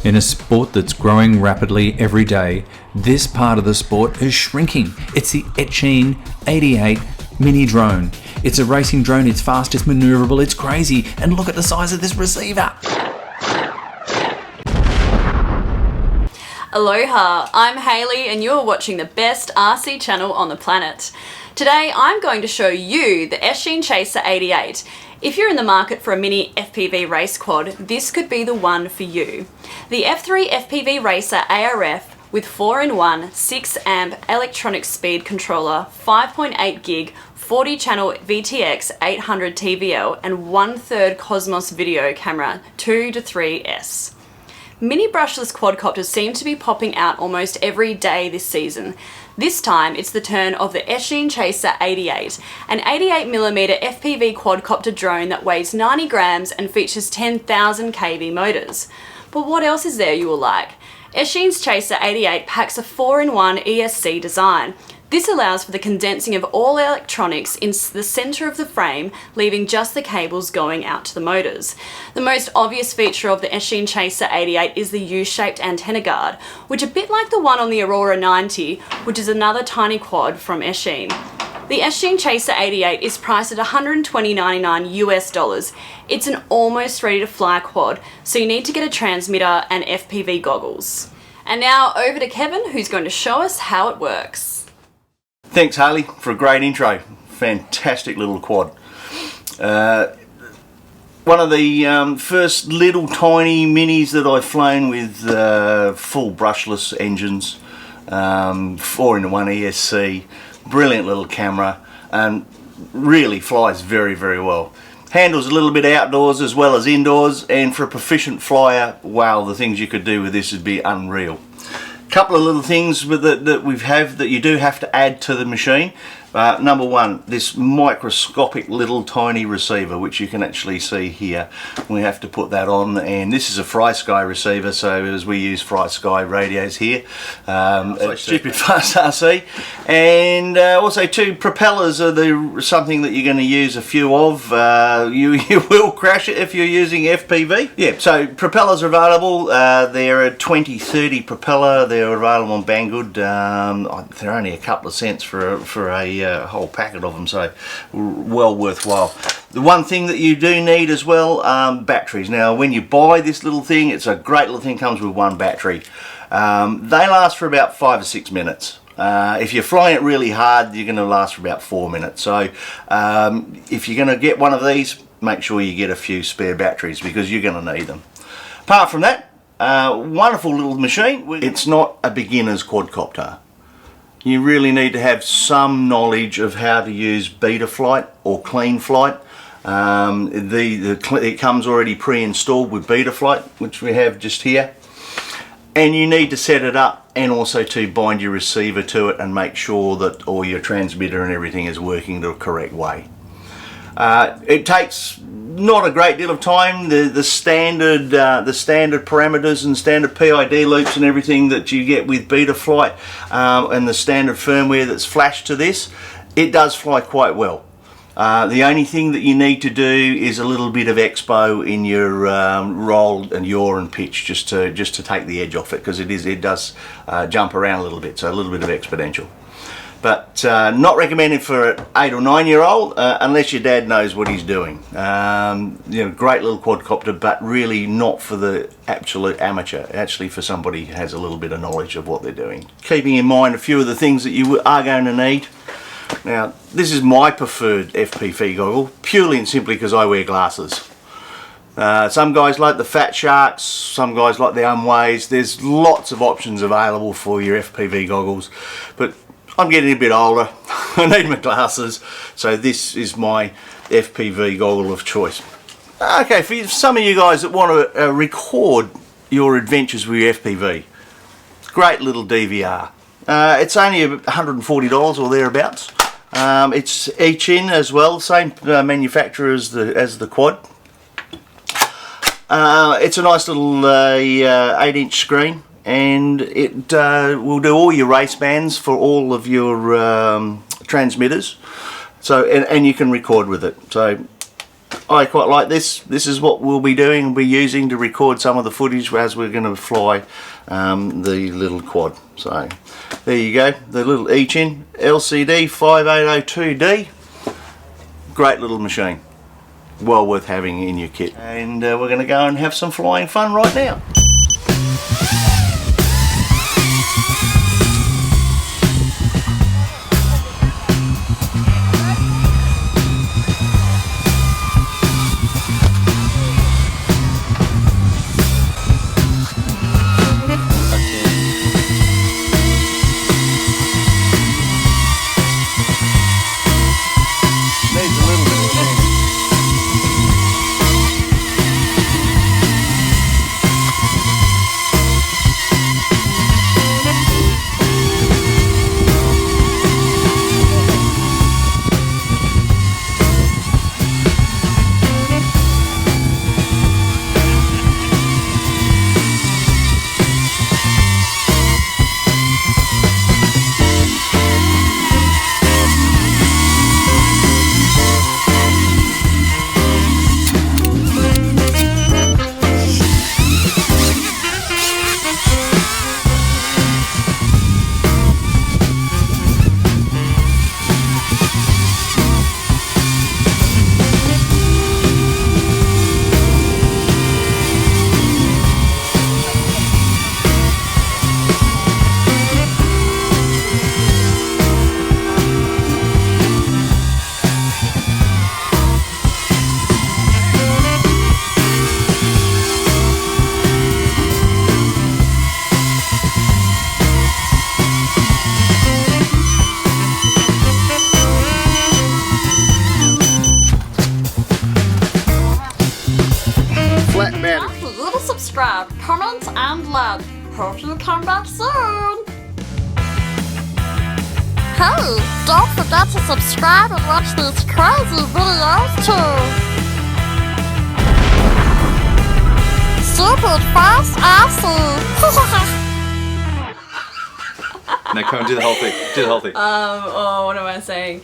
In a sport that's growing rapidly every day, this part of the sport is shrinking. It's the Eachine 88 mini drone. It's a racing drone, it's fast, it's maneuverable, it's crazy, and look at the size of this receiver. Aloha, I'm Hayley and you're watching the best RC channel on the planet. Today I'm going to show you the Eachine Chaser 88. If you're in the market for a mini FPV race quad, this could be the one for you. The F3 FPV Racer ARF with 4-in-1 6 amp electronic speed controller, 5.8 gig, 40 channel VTX 800 TVL and 1/3 Cmos video camera 2 to 3S. Mini brushless quadcopters seem to be popping out almost every day this season. This time it's the turn of the Eachine Chaser 88, an 88mm FPV quadcopter drone that weighs 90 grams and features 10,000 kV motors. But what else is there you will like? Eachine's Chaser 88 packs a 4-in-1 ESC design. This allows for the condensing of all electronics in the center of the frame, leaving just the cables going out to the motors. The most obvious feature of the Eachine Chaser 88 is the U-shaped antenna guard, which a bit like the one on the Aurora 90, which is another tiny quad from Eachine. The Eachine Chaser 88 is priced at $120.99 US. It's an almost ready to fly quad, so you need to get a transmitter and FPV goggles. And now over to Kevin, who's going to show us how it works. Thanks Harley for a great intro. Fantastic little quad. One of the first little tiny minis that I've flown with full brushless engines, 4-in-1 ESC, brilliant little camera, and really flies very, very well. Handles a little bit outdoors as well as indoors, and for a proficient flyer, wow, the things you could do with this would be unreal. Couple of little things with that you do have to add to the machine. Number one, this microscopic little tiny receiver, which you can actually see here. We have to put that on, and this is a FlySky receiver, so as we use FlySky radios here, stupid fast RC. And also two propellers are something that you're going to use a few of. You will crash it if you're using FPV. Yeah, so propellers are available. They're a 20-30 propeller. They're available on Banggood. They're only a couple of cents for a whole packet of them, so well worthwhile. The one thing that you do need as well, batteries. Now when you buy this little thing, it's a great little thing, comes with one battery. They last for about 5 or 6 minutes. If you're flying it really hard, you're going to last for about 4 minutes. So if you're going to get one of these, make sure you get a few spare batteries because you're going to need them. Apart from that, wonderful little machine. It's not a beginner's quadcopter. You really need to have some knowledge of how to use BetaFlight or CleanFlight. It comes already pre-installed with BetaFlight, which we have just here. And you need to set it up and also to bind your receiver to it and make sure that all your transmitter and everything is working the correct way. It takes not a great deal of time. The standard parameters and standard PID loops and everything that you get with BetaFlight and the standard firmware that's flashed to this, it does fly quite well. The only thing that you need to do is a little bit of expo in your roll and yaw and pitch just to take the edge off it, because it does jump around a little bit, so a little bit of exponential. But not recommended for an 8 or 9 year old unless your dad knows what he's doing. You know, great little quadcopter, but really not for the absolute amateur, actually for somebody who has a little bit of knowledge of what they're doing. Keeping in mind a few of the things that you are going to need. Now, this is my preferred FPV goggle, purely and simply because I wear glasses. Some guys like the Fat Sharks, some guys like the Unways. There's lots of options available for your FPV goggles, but I'm getting a bit older, I need my glasses, so this is my FPV goggle of choice. Okay, for some of you guys that want to record your adventures with your FPV, great little DVR. It's only $140 or thereabouts. It's Eachine as well, same manufacturer as the quad. It's a nice little 8-inch screen, and it will do all your race bands for all of your transmitters. So and you can record with it. So I quite like this. This is what we'll be doing. We'll be using to record some of the footage as we're going to fly the little quad. So there you go, the little Eachine LCD 5802D. Great little machine. Well worth having in your kit. And we're going to go and have some flying fun right now. Subscribe, comment and like. Hope you come back soon. Hey, don't forget to subscribe and watch these crazy videos too. Stupid fast assy. No, come on, do the whole thing. Do the whole thing. Oh, what am I saying?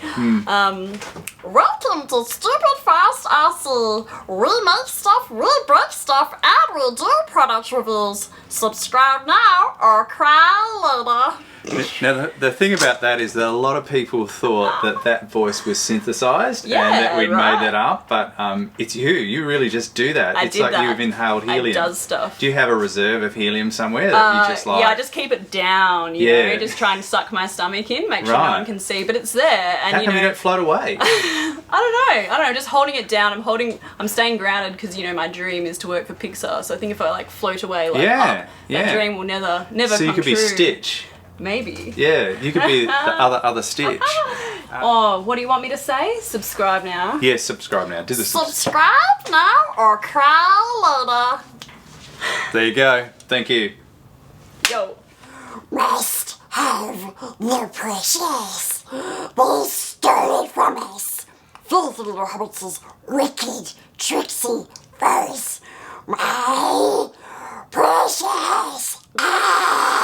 Welcome to Stupid Fast Assy. We make stuff, we break stuff, and we do product reviews. Subscribe now or cry later. Now, the thing about that is that a lot of people thought that that voice was synthesized and that we'd made that up, but it's you. You really just do that. It's like you've inhaled helium. It does stuff. Do you have a reserve of helium somewhere that you just like? Yeah, I just keep it down, you know, just try and suck my stomach in, make sure no one can see, but it's there. And, how come you don't float away? I don't know, just holding it down. I'm staying grounded because, you know, my dream is to work for Pixar, so I think if I like float away up, that dream will never come true. So you could be Stitch. Maybe. Yeah, you could be the other Stitch. Oh, what do you want me to say? Subscribe now. Yes, subscribe now. Do the subscribe now or cry later. There you go. Thank you. Yo. Must have no precious. They stole it from us. These little hobbits' wicked, tricksy foes. My precious. Ah!